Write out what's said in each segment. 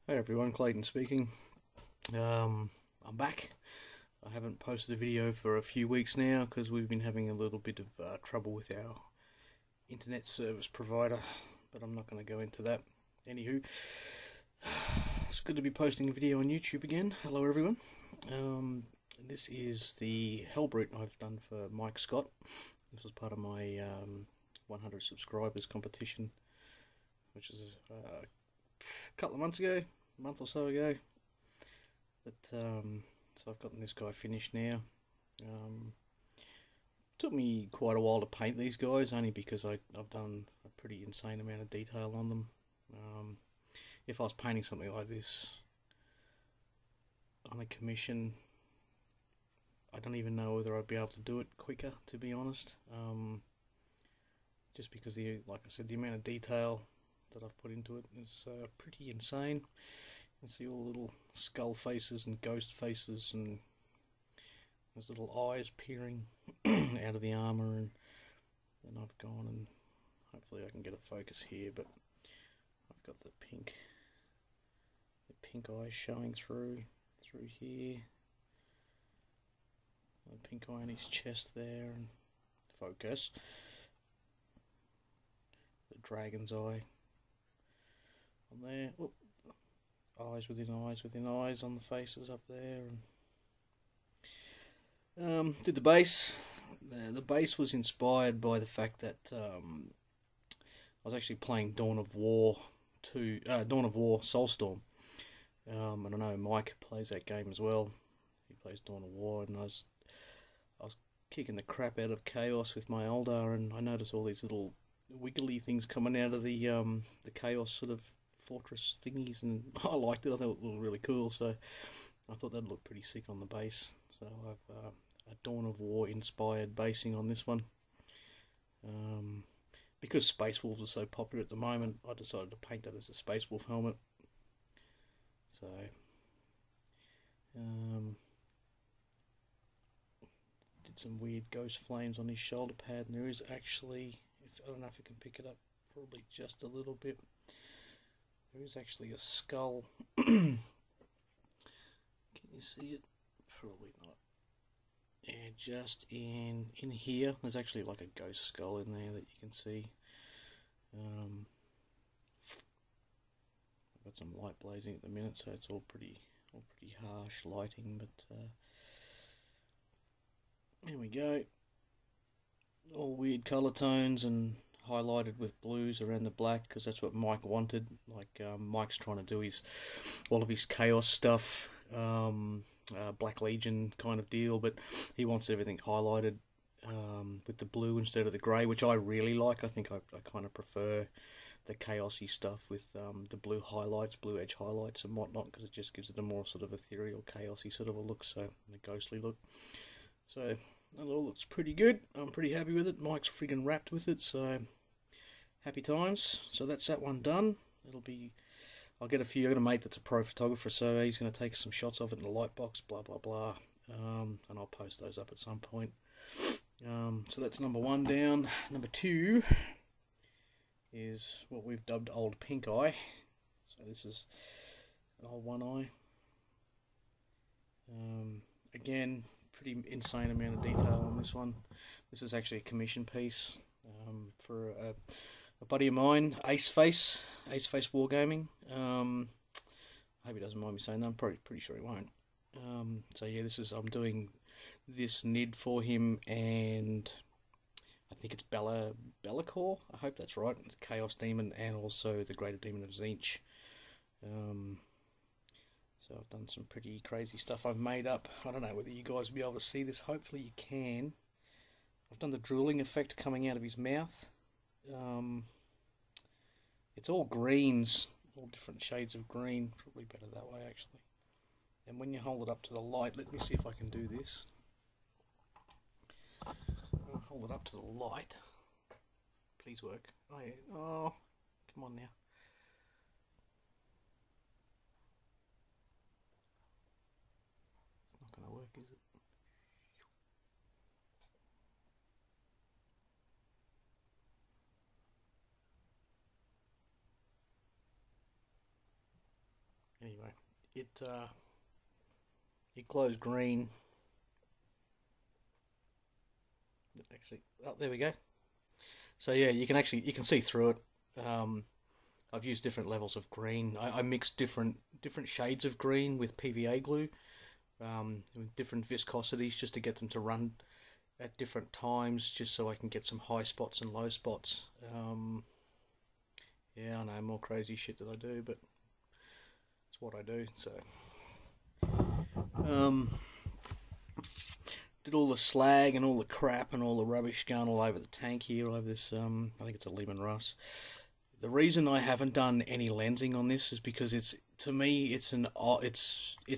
Hey everyone, Clayton speaking. I'm back. I haven't posted a video for a few weeks now because we've been having a little bit of trouble with our internet service provider, but I'm not going to go into that. Anywho, it's good to be posting a video on YouTube again. Hello everyone. This is the Hellbrute I've done for Mike Scott. This was part of my 100 subscribers competition, which is a couple of months ago, a month or so ago. But so I've gotten this guy finished now. Took me quite a while to paint these guys, only because I've done a pretty insane amount of detail on them. If I was painting something like this on a commission, I don't even know whether I'd be able to do it quicker, to be honest. Just because like I said, the amount of detail that I've put into it is pretty insane. You can see all the little skull faces and ghost faces, and there's little eyes peering out of the armor, and then I've gone and hopefully I can get a focus here, but I've got the pink eyes showing through here, the pink eye on his chest there, and focus, the dragon's eye on there. Oop. Eyes within eyes within eyes on the faces up there. And did the base. The base was inspired by the fact that I was actually playing Dawn of War Soulstorm. And I know Mike plays that game as well. He plays Dawn of War, and I was kicking the crap out of Chaos with my Eldar, and I noticed all these little wiggly things coming out of the Chaos sort of fortress thingies, and I liked it. I thought it looked really cool, so I thought that'd look pretty sick on the base. So I've a Dawn of War inspired basing on this one. Because Space Wolves are so popular at the moment, I decided to paint that as a Space Wolf helmet. So did some weird ghost flames on his shoulder pad, and there is actually, I don't know if I can pick it up, probably just a little bit. There is actually a skull. Can you see it? Probably not. Yeah, just in here, there's actually like a ghost skull in there that you can see. I've got some light blazing at the minute, so it's all pretty harsh lighting. But there we go. All weird color tones and highlighted with blues around the black, because that's what Mike wanted. Like Mike's trying to do all of his chaos stuff, Black Legion kind of deal, but he wants everything highlighted with the blue instead of the grey, which I really like. I think I kind of prefer the chaosy stuff with the blue highlights, blue edge highlights and whatnot, because it just gives it a more sort of ethereal, chaosy sort of a look, so a ghostly look. So it all looks pretty good. I'm pretty happy with it. Mike's friggin' wrapped with it, so happy times. So that's that one done. I'll get a few. I've got a mate that's a pro photographer, so he's going to take some shots of it in the light box, blah blah blah, and I'll post those up at some point. So that's number one down. Number two is what we've dubbed Old Pink Eye. So this is an old one eye. Again, pretty insane amount of detail on this one. This is actually a commission piece for a buddy of mine, Ace Face Wargaming. I hope he doesn't mind me saying that. I'm pretty sure he won't. So yeah, I'm doing this nid for him, and I think it's Be'lakor. I hope that's right. It's Chaos Demon and also the Greater Demon of Tzeentch. So I've done some pretty crazy stuff I've made up. I don't know whether you guys will be able to see this. Hopefully you can. I've done the drooling effect coming out of his mouth. It's all greens, all different shades of green. Probably better that way, actually. And when you hold it up to the light, let me see if I can do this. I'll hold it up to the light. Please work. Oh, yeah. Oh, come on now. It's not going to work, is it? Anyway, it glows green. Actually, oh, there we go. So yeah, you can see through it. I've used different levels of green. I mixed different shades of green with PVA glue, with different viscosities, just to get them to run at different times, just so I can get some high spots and low spots. Yeah, I know, more crazy shit that I do, but it's what I do. So did all the slag and all the crap and all the rubbish going all over the tank here, all over this, I think it's a Lehman Russ. The reason I haven't done any lensing on this is because to me it's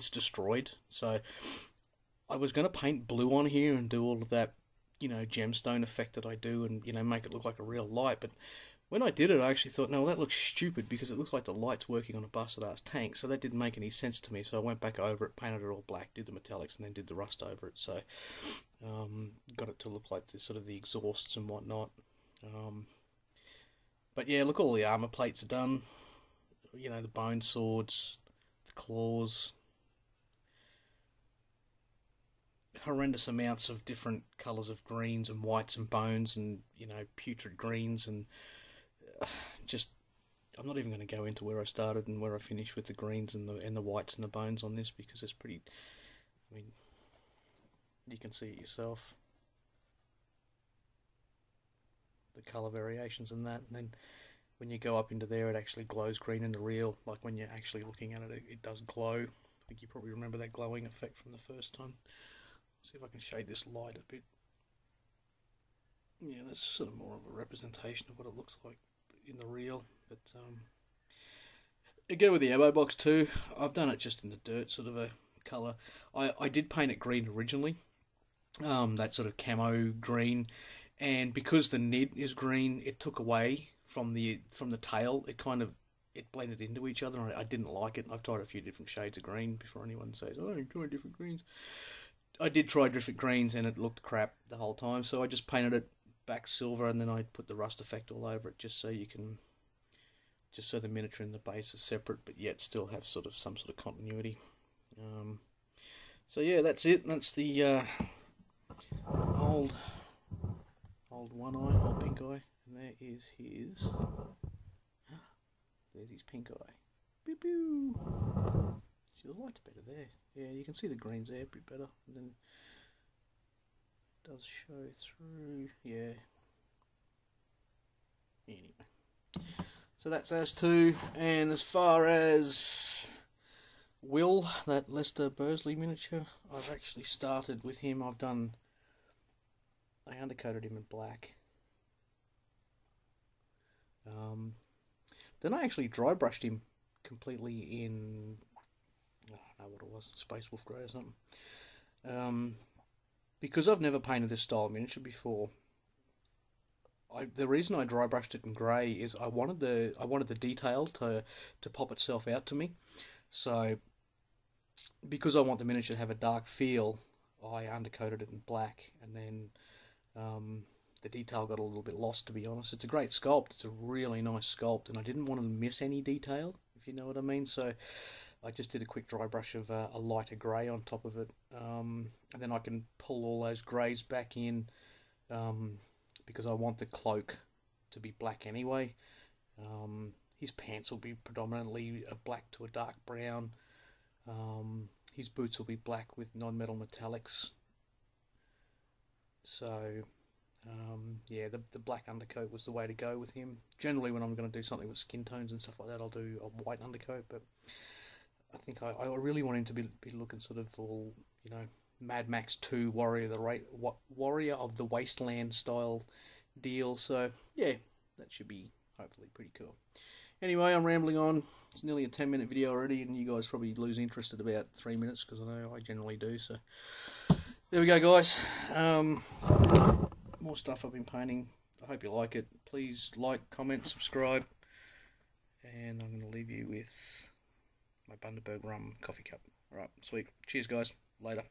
destroyed. So I was going to paint blue on here and do all of that, you know, gemstone effect that I do, and, you know, make it look like a real light. But when I did it, I actually thought, no, that looks stupid, because it looks like the light's working on a busted ass tank. So that didn't make any sense to me. So I went back over it, painted it all black, did the metallics, and then did the rust over it. So got it to look like the sort of the exhausts and whatnot. But yeah, look, all the armor plates are done. You know, the bone swords, the claws. Horrendous amounts of different colours of greens and whites and bones, and, you know, putrid greens, and just, I'm not even going to go into where I started and where I finished with the greens and the whites and the bones on this, because it's pretty, I mean, you can see it yourself, the colour variations and that. And then when you go up into there, it actually glows green in the reel. Like when you're actually looking at it, it does glow. I think you probably remember that glowing effect from the first time. See if I can shade this light a bit. Yeah, that's sort of more of a representation of what it looks like in the reel. But again, with the ammo box too, I've done it just in the dirt sort of a colour. I did paint it green originally, that sort of camo green, and because the nid is green, it took away from the tail. It blended into each other, and I didn't like it. I've tried a few different shades of green before anyone says, "Oh, I'm trying different greens." I did try different greens, and it looked crap the whole time. So I just painted it back silver, and then I put the rust effect all over it, just so the miniature and the base is separate, but yet still have some sort of continuity. So yeah, that's it. That's the old one eye, old pink eye, and there is his. There's his pink eye. Pew pew. See, the light's better there. Yeah, you can see the greens there a bit better, and then it does show through. Yeah. Anyway, so that's those two. And as far as Will, that Lester Bursley miniature, I've actually started with him. I undercoated him in black. Then I actually dry brushed him completely in, I don't know what it was, Space Wolf Grey or something. Because I've never painted this style of miniature before, the reason I dry brushed it in grey is I wanted the detail to pop itself out to me. So because I want the miniature to have a dark feel, I undercoated it in black, and then the detail got a little bit lost, to be honest. It's a great sculpt, it's a really nice sculpt, and I didn't want to miss any detail, if you know what I mean. So I just did a quick dry brush of a lighter grey on top of it, and then I can pull all those greys back in, because I want the cloak to be black anyway. His pants will be predominantly a black to a dark brown. His boots will be black with non-metal metallics. So yeah, the black undercoat was the way to go with him. Generally, when I'm going to do something with skin tones and stuff like that, I'll do a white undercoat, but I think I really want him to be looking sort of all, you know, Mad Max 2 Warrior of the Wasteland style deal. So yeah, that should be hopefully pretty cool. Anyway, I'm rambling on. It's nearly a 10-minute video already, and you guys probably lose interest at about 3 minutes, because I know I generally do. So there we go, guys. More stuff I've been painting. I hope you like it. Please like, comment, subscribe, and I'm going to leave you with my Bundaberg rum coffee cup. Alright, sweet. Cheers, guys. Later.